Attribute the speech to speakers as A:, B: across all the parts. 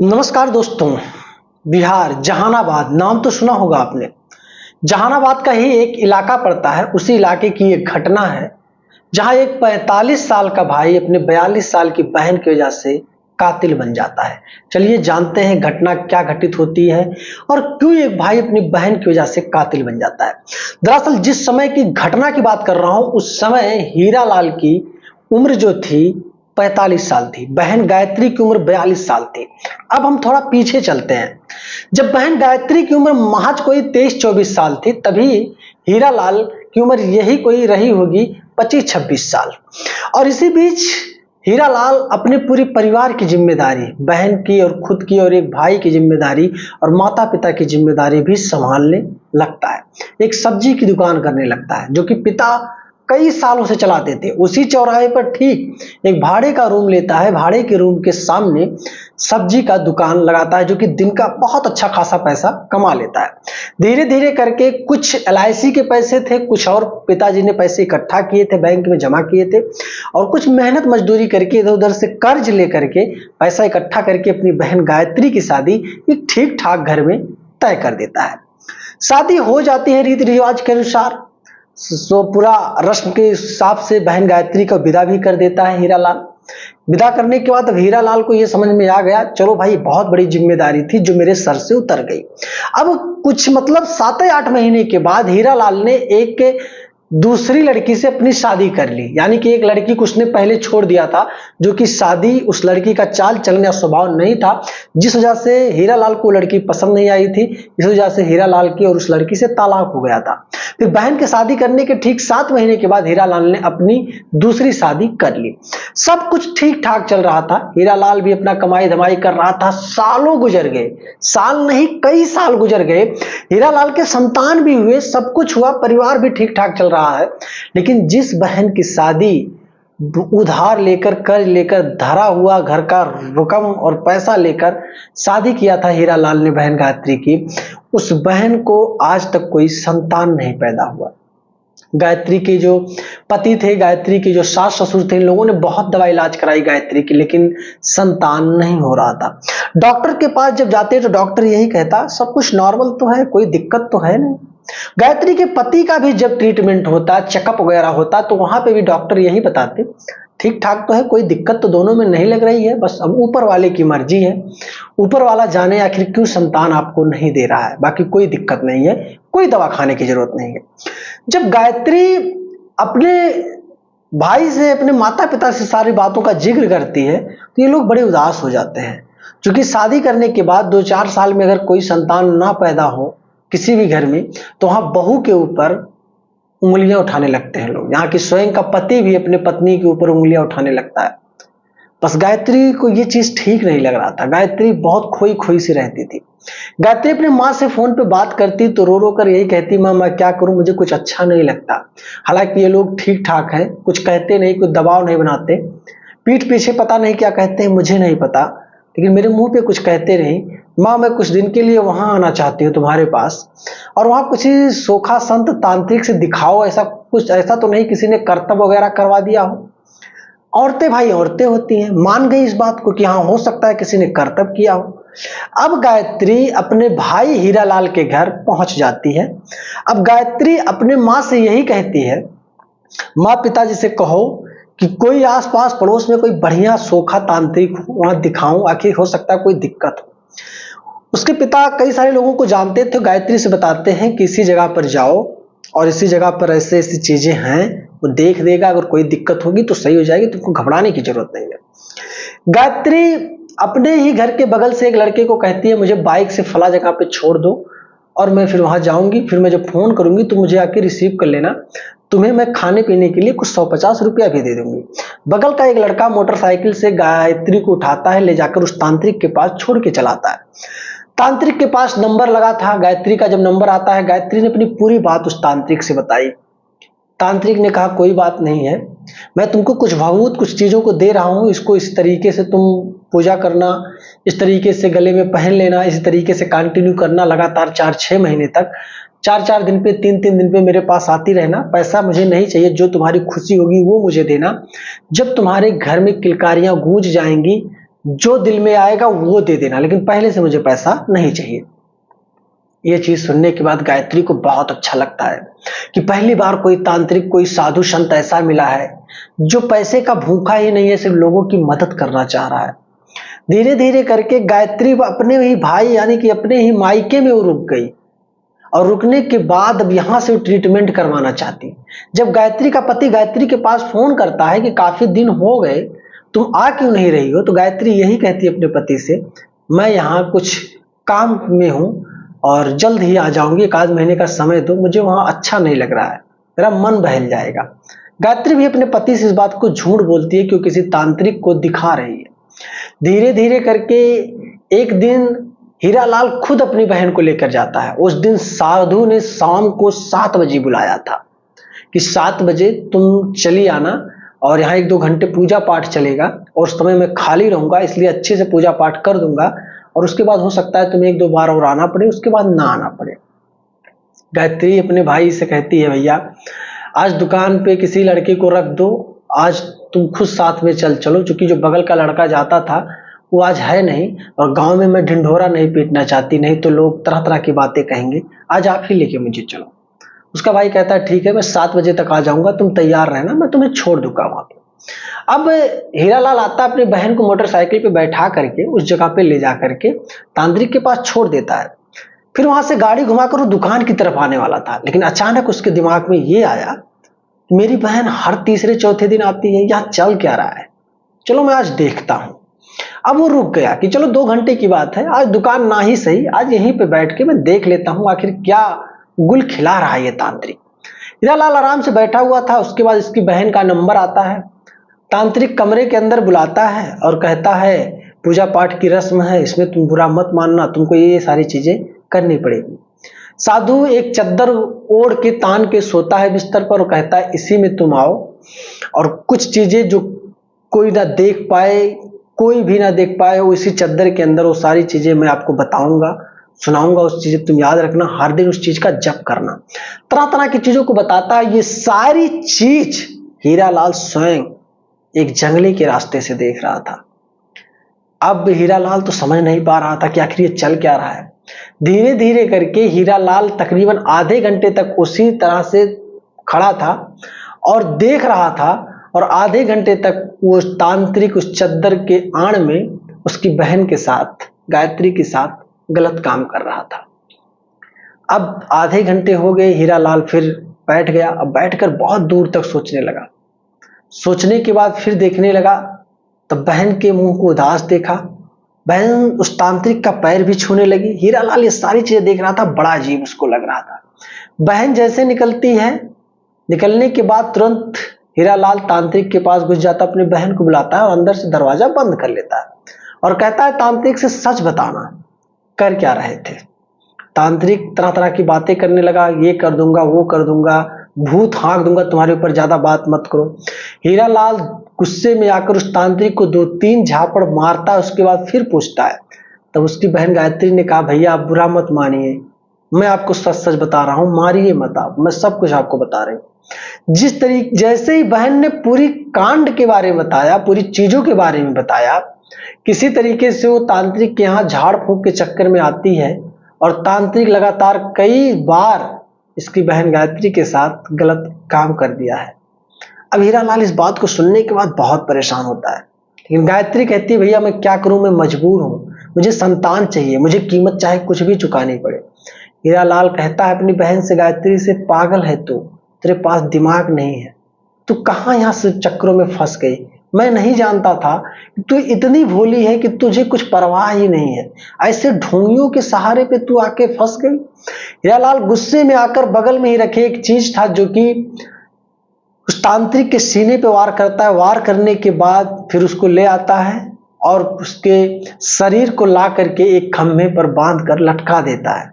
A: नमस्कार दोस्तों। बिहार जहानाबाद नाम तो सुना होगा आपने। जहानाबाद का ही एक इलाका पड़ता है, उसी इलाके की एक घटना है जहां एक 45 साल का भाई अपने 42 साल की बहन की वजह से कातिल बन जाता है। चलिए जानते हैं घटना क्या घटित होती है और क्यों एक भाई अपनी बहन की वजह से कातिल बन जाता है। दरअसल जिस समय की घटना की बात कर रहा हूं उस समय हीरालाल की उम्र जो थी 45 साल थी, बहन गायत्री की उम्र 42 साल थी। अब हम थोड़ा पीछे चलते हैं। जब बहन गायत्री की उम्र महज कोई 23-24 साल थी, तभी हीरालाल की उम्र यही कोई रही होगी 25-26 साल। और इसी बीच हीरालाल अपने पूरे परिवार की जिम्मेदारी, बहन की और खुद की और एक भाई की जिम्मेदारी और माता पिता की जिम्मेदारी भी संभालने लगता है। एक सब्जी की दुकान करने लगता है जो कि पिता कई सालों से चलाते थे। उसी चौराहे पर ठीक एक भाड़े का रूम लेता है, भाड़े के रूम के सामने सब्जी का दुकान लगाता है जो कि दिन का बहुत अच्छा खासा पैसा कमा लेता है। धीरे धीरे करके कुछ LIC के पैसे थे, कुछ और पिताजी ने पैसे इकट्ठा किए थे, बैंक में जमा किए थे, और कुछ मेहनत मजदूरी करके इधर उधर से कर्ज लेकर के पैसा इकट्ठा करके अपनी बहन गायत्री की शादी एक ठीक ठाक घर में तय कर देता है। शादी हो जाती है रीति रिवाज के अनुसार, सो पूरा रस्म के हिसाब से बहन गायत्री को विदा भी कर देता है हीरालाल। विदा करने के बाद अब हीरालाल को यह समझ में आ गया, चलो भाई बहुत बड़ी जिम्मेदारी थी जो मेरे सर से उतर गई। अब कुछ मतलब 7-8 महीने के बाद हीरालाल ने एक दूसरी लड़की से अपनी शादी कर ली, यानी कि एक लड़की को उसने पहले छोड़ दिया था जो कि शादी उस लड़की का चाल चलन या स्वभाव नहीं था, जिस वजह से हीरालाल को लड़की पसंद नहीं आई थी। इस वजह से हीरालाल की और उस लड़की से तलाक हो गया था। फिर बहन के शादी करने के ठीक 7 महीने के बाद हीरालाल ने अपनी दूसरी शादी कर ली। सब कुछ ठीक ठाक चल रहा था, हीरालाल भी अपना कमाई धमाई कर रहा था। सालों गुजर गए, साल नहीं कई साल गुजर गए। हीरालाल के संतान भी हुए, सब कुछ हुआ, परिवार भी ठीक ठाक चल रहा है। लेकिन जिस बहन की शादी उधार लेकर कर्ज लेकर धरा हुआ घर का रकम और पैसा लेकर शादी किया था हीरालाल ने बहन गायत्री की, उस बहन को आज तक कोई संतान नहीं पैदा हुआ। गायत्री के जो पति थे, गायत्री के जो सास ससुर थे, इन लोगों ने बहुत दवा इलाज कराई गायत्री की, लेकिन संतान नहीं हो रहा था। डॉक्टर के पास जब जाते तो डॉक्टर यही कहता सब कुछ नॉर्मल तो है, कोई दिक्कत तो है नहीं। गायत्री के पति का भी जब ट्रीटमेंट होता, चेकअप वगैरह होता, तो वहां पे भी डॉक्टर यही बताते ठीक ठाक तो है, कोई दिक्कत तो दोनों में नहीं लग रही है, बस अब ऊपर वाले की मर्जी है, ऊपर वाला जाने आखिर क्यों संतान आपको नहीं दे रहा है, बाकी कोई दिक्कत नहीं है, कोई दवा खाने की जरूरत नहीं है। जब गायत्री अपने भाई से, अपने माता पिता से सारी बातों का जिक्र करती है तो ये लोग बड़े उदास हो जाते हैं, क्योंकि शादी करने के बाद 2-4 साल में अगर कोई संतान ना पैदा हो किसी भी घर में, तो वहां बहू के ऊपर उंगलियां उठाने लगते हैं लोग। यहाँ की स्वयं का पति भी अपने पत्नी के ऊपर उंगलियां उठाने लगता है। बस गायत्री को ये चीज ठीक नहीं लग रहा था। गायत्री बहुत खोई खोई सी रहती थी। गायत्री अपने माँ से फोन पे बात करती तो रो रो कर यही कहती, माँ मैं क्या करूं, मुझे कुछ अच्छा नहीं लगता। हालांकि ये लोग ठीक ठाक है, कुछ कहते नहीं, कुछ दबाव नहीं बनाते, पीठ पीछे पता नहीं क्या कहते हैं मुझे नहीं पता, लेकिन मेरे मुंह पे कुछ कहते नहीं। माँ मैं कुछ दिन के लिए वहां आना चाहती हूँ तुम्हारे पास, और वहां कुछ ही सोखा संत तांत्रिक से दिखाओ, ऐसा कुछ, ऐसा तो नहीं किसी ने कर्तव्य वगैरह करवा दिया हो। औरतें भाई औरतें होती हैं, मान गई इस बात को कि हाँ हो सकता है किसी ने कर्तव्य किया हो। अब गायत्री अपने भाई हीरालाल के घर पहुंच जाती है। अब गायत्री अपने माँ से यही कहती है, माँ पिताजी से कहो कि कोई आसपास पड़ोस में कोई बढ़िया सोखा तांत्रिक हो, वहां दिखाऊं, आखिर हो सकता है कोई दिक्कत हो। उसके पिता कई सारे लोगों को जानते थे, गायत्री से बताते हैं कि इसी जगह पर जाओ और इसी जगह पर ऐसे ऐसी चीजें हैं, वो देख देगा, अगर कोई दिक्कत होगी तो सही हो जाएगी, तुमको घबराने की जरूरत नहीं है। गायत्री अपने ही घर के बगल से एक लड़के को कहती है, मुझे बाइक से फला जगह पे छोड़ दो और मैं फिर वहां जाऊंगी, फिर मैं जब फोन करूंगी तो मुझे आके रिसीव कर लेना, तुम्हें मैं खाने पीने के लिए कुछ 150 रुपया भी दे दूंगी। बगल का एक लड़का मोटरसाइकिल से गायत्री को उठाता है, ले जाकर उस तांत्रिक के पास छोड़ के चलाता है। तांत्रिक के पास नंबर लगा था, गायत्री का जब नंबर आता है, गायत्री ने अपनी पूरी बात उस तांत्रिक से बताई। तांत्रिक ने कहा कोई बात नहीं है, मैं तुमको कुछ भावुत कुछ चीजों को दे रहा हूं, इसको इस तरीके से तुम पूजा करना, इस तरीके से गले में पहन लेना, इस तरीके से कंटिन्यू करना लगातार 4-6 महीने तक, 4-4 दिन पे, 3-3 दिन पे मेरे पास आती रहना। पैसा मुझे नहीं चाहिए, जो तुम्हारी खुशी होगी वो मुझे देना। जब तुम्हारे घर में किलकारियां गूंज जाएंगी जो दिल में आएगा वो दे देना, लेकिन पहले से मुझे पैसा नहीं चाहिए। ये चीज सुनने के बाद गायत्री को बहुत अच्छा लगता है कि पहली बार कोई तांत्रिक, कोई साधु संत ऐसा मिला है जो पैसे का भूखा ही नहीं है, सिर्फ लोगों की मदद करना चाह रहा है। धीरे धीरे करके गायत्री अपने ही भाई यानी कि अपने ही मायके में वो रुक गई, और रुकने के बाद अब यहां से वो ट्रीटमेंट करवाना चाहती। जब गायत्री का पति गायत्री के पास फोन करता है कि काफी दिन हो गए तुम आ क्यों नहीं रही हो, तो गायत्री यही कहती है अपने पति से, मैं यहाँ कुछ काम में हूं और जल्द ही आ जाऊंगी, एक आध महीने का समय दो, मुझे वहां अच्छा नहीं लग रहा है, मेरा मन बहल जाएगा। गायत्री भी अपने पति से इस बात को झूठ बोलती है कि वो किसी तांत्रिक को दिखा रही है। धीरे धीरे करके एक दिन हीरालाल खुद अपनी बहन को लेकर जाता है। उस दिन साधु ने शाम को 7 बजे बुलाया था कि 7 बजे तुम चली आना, और यहाँ 1-2 घंटे पूजा पाठ चलेगा और उस समय मैं खाली रहूंगा, इसलिए अच्छे से पूजा पाठ कर दूंगा, और उसके बाद हो सकता है तुम्हें 1-2 बार और आना पड़े, उसके बाद ना आना पड़े। गायत्री अपने भाई से कहती है, भैया आज दुकान पे किसी लड़के को रख दो, आज तुम खुद साथ में चलो, क्योंकि जो बगल का लड़का जाता था वो आज है नहीं, और गांव में मैं ढिंढोरा नहीं पीटना चाहती, नहीं तो लोग तरह तरह की बातें कहेंगे, आज आप ही लेके मुझे चलो। उसका भाई कहता है ठीक है, मैं 7 बजे तक आ जाऊंगा, तुम तैयार रहना, मैं तुम्हें छोड़ दूंगा वहां पे। अब हीरालाल आता अपनी बहन को मोटरसाइकिल पे बैठा करके उस जगह पे ले जा करके तांत्रिक के पास छोड़ देता है। फिर वहां से गाड़ी घुमाकर वो दुकान की तरफ आने वाला था, लेकिन अचानक उसके दिमाग में ये आया, मेरी बहन हर तीसरे चौथे दिन आती है, यहाँ चल क्या रहा है, चलो मैं आज देखता हूं। अब वो रुक गया कि चलो 2 घंटे की बात है, आज दुकान ना ही सही, आज यहीं पे बैठ के मैं देख लेता हूं आखिर क्या गुल खिला रहा है ये तांत्रिक। हीरालाल आराम से बैठा हुआ था। उसके बाद इसकी बहन का नंबर आता है, तांत्रिक कमरे के अंदर बुलाता है और कहता है पूजा पाठ की रस्म है, इसमें तुम बुरा मत मानना, तुमको ये सारी चीजें करनी पड़ेगी। साधु एक चद्दर ओढ़ के तान के सोता है बिस्तर पर और कहता है इसी में तुम आओ, और कुछ चीजें जो कोई ना देख पाए, कोई भी ना देख पाए, वो इसी चद्दर के अंदर वो सारी चीजें मैं आपको बताऊंगा, सुनाऊंगा, उस चीजें तुम याद रखना, हर दिन उस चीज का जप करना। तरह तरह की चीजों को बताता है। ये सारी चीज हीरालाल स्वयं एक जंगले के रास्ते से देख रहा था। अब हीरालाल तो समझ नहीं पा रहा था कि आखिर ये चल क्या रहा है। धीरे धीरे करके हीरालाल तकरीबन आधे घंटे तक उसी तरह से खड़ा था और देख रहा था, और आधे घंटे तक वो तांत्रिक उस चद्दर के आड़ में उसकी बहन के साथ, गायत्री के साथ गलत काम कर रहा था। अब आधे घंटे हो गए, हीरालाल फिर बैठ गया। अब बैठकर बहुत दूर तक सोचने लगा। सोचने के बाद फिर देखने लगा तो बहन के मुंह को उदास देखा। बहन उस तांत्रिक का पैर भी छूने लगी। हीरालाल ये सारी चीजें देख रहा था, बड़ा अजीब उसको लग रहा था। बहन जैसे निकलती है, निकलने के बाद तुरंत हीरालाल तांत्रिक के पास घुस जाता, अपनी बहन को बुलाता है और अंदर से दरवाजा बंद कर लेता है और कहता है तांत्रिक से सच बताना, कर क्या रहे थे। तांत्रिक तरह तरह की बातें करने लगा, ये कर दूंगा, वो कर दूंगा, भूत हाँक दूंगा तुम्हारे ऊपर, ज्यादा बात मत करो। हीरालाल गुस्से में आकर उस तांत्रिक को 2-3 झापड़ मारता है। उसके बाद फिर पूछता है। तब उसकी बहन गायत्री ने कहा भैया आप बुरा मत मानिए, मैं आपको सच सच बता रहा हूं, मारिए मत आप, मैं सब कुछ आपको बता रही हूं। जिस तरीके जैसे ही बहन ने पूरी कांड के बारे में बताया, पूरी चीजों के बारे में बताया, किसी तरीके से वो तांत्रिक के यहाँ झाड़ फूंक के चक्कर में आती है और तांत्रिक लगातार कई बार इसकी बहन गायत्री के साथ गलत काम कर दिया है। अब हीरालाल इस बात को सुनने के बाद बहुत परेशान होता है, लेकिन गायत्री कहती है भैया मैं क्या करूं, मैं मजबूर हूं, मुझे संतान चाहिए, मुझे कीमत चाहे कुछ भी चुकानी पड़े। हीरालाल कहता है अपनी बहन से, गायत्री से, पागल है तू, तेरे पास दिमाग नहीं है, तू कहां यहां से चक्रों में फंस गई। मैं नहीं जानता था कि तू इतनी भोली है कि तुझे कुछ परवाह ही नहीं है, ऐसे ढोंगियों के सहारे पे तू आके फंस गई। हीरालाल गुस्से में आकर बगल में ही रखे एक चीज था जो कि उस तांत्रिक के सीने पे वार करता है। वार करने के बाद फिर उसको ले आता है और उसके शरीर को ला करके एक खंभे पर बांध कर लटका देता है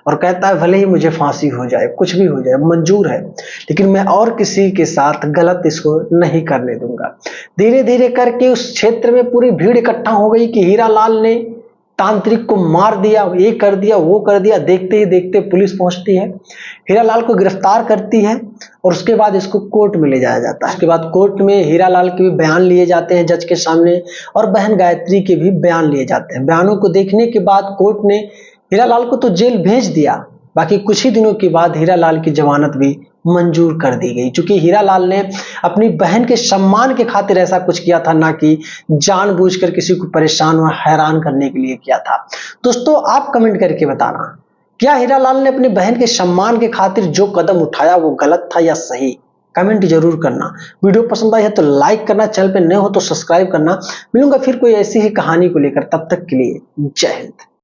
A: और कहता है भले ही मुझे फांसी हो जाए, कुछ भी हो जाए, मंजूर है, लेकिन मैं और किसी के साथ गलत इसको नहीं करने दूंगा। धीरे धीरे करके उस क्षेत्र में पूरी भीड़ इकट्ठा हो गई कि हीरालाल ने तांत्रिक को मार दिया, ये कर दिया, वो कर दिया। देखते ही देखते पुलिस पहुंचती है, हीरालाल को गिरफ्तार करती है और उसके बाद इसको कोर्ट में ले जाया जाता है। उसके बाद कोर्ट में हीरालाल के भी बयान लिए जाते हैं जज के सामने और बहन गायत्री के भी बयान लिए जाते हैं। बयानों को देखने के बाद कोर्ट ने हीरालाल को तो जेल भेज दिया, बाकी कुछ ही दिनों के बाद हीरालाल की जमानत भी मंजूर कर दी गई, क्योंकि हीरालाल ने अपनी बहन के सम्मान के खातिर ऐसा कुछ किया था, ना कि जानबूझकर किसी को परेशान और हैरान करने के लिए किया था। दोस्तों, आप कमेंट करके बताना, क्या हीरालाल ने अपनी बहन के सम्मान के खातिर जो कदम उठाया वो गलत था या सही? कमेंट जरूर करना। वीडियो पसंद आई है तो लाइक करना, चैनल पे नए हो तो सब्सक्राइब करना। मिलूंगा फिर कोई ऐसी ही कहानी को लेकर, तब तक के लिए जय हिंद।